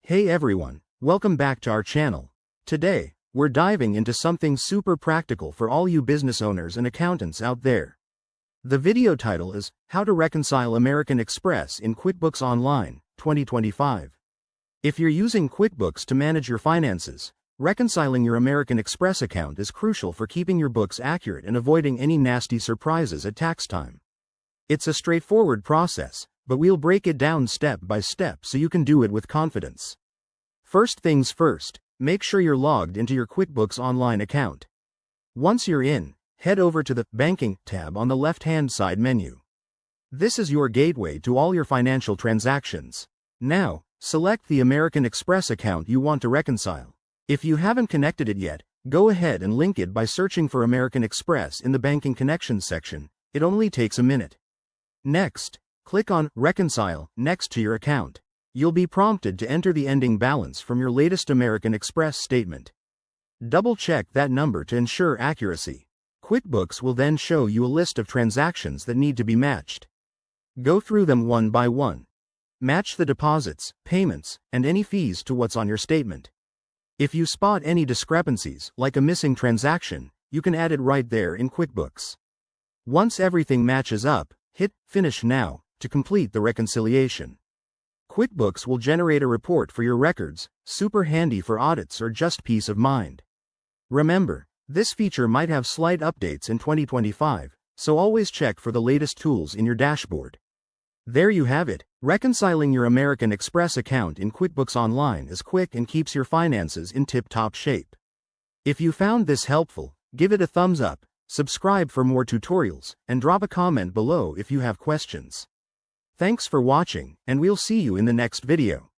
Hey everyone, welcome back to our channel. Today, we're diving into something super practical for all you business owners and accountants out there. The video title is, How to Reconcile American Express in QuickBooks Online, 2025. If you're using QuickBooks to manage your finances, reconciling your American Express account is crucial for keeping your books accurate and avoiding any nasty surprises at tax time. It's a straightforward process, but we'll break it down step by step so you can do it with confidence. First things first, make sure you're logged into your QuickBooks Online account. Once you're in, head over to the Banking tab on the left-hand side menu. This is your gateway to all your financial transactions. Now, select the American Express account you want to reconcile. If you haven't connected it yet, go ahead and link it by searching for American Express in the Banking Connections section. It only takes a minute. Next, click on Reconcile next to your account. You'll be prompted to enter the ending balance from your latest American Express statement. Double-check that number to ensure accuracy. QuickBooks will then show you a list of transactions that need to be matched. Go through them one by one. Match the deposits, payments, and any fees to what's on your statement. If you spot any discrepancies, like a missing transaction, you can add it right there in QuickBooks. Once everything matches up, hit Finish Now to complete the reconciliation. QuickBooks will generate a report for your records, super handy for audits or just peace of mind. Remember, this feature might have slight updates in 2025, so always check for the latest tools in your dashboard. There you have it, reconciling your American Express account in QuickBooks Online is quick and keeps your finances in tip-top shape. If you found this helpful, give it a thumbs up, subscribe for more tutorials, and drop a comment below if you have questions. Thanks for watching, and we'll see you in the next video.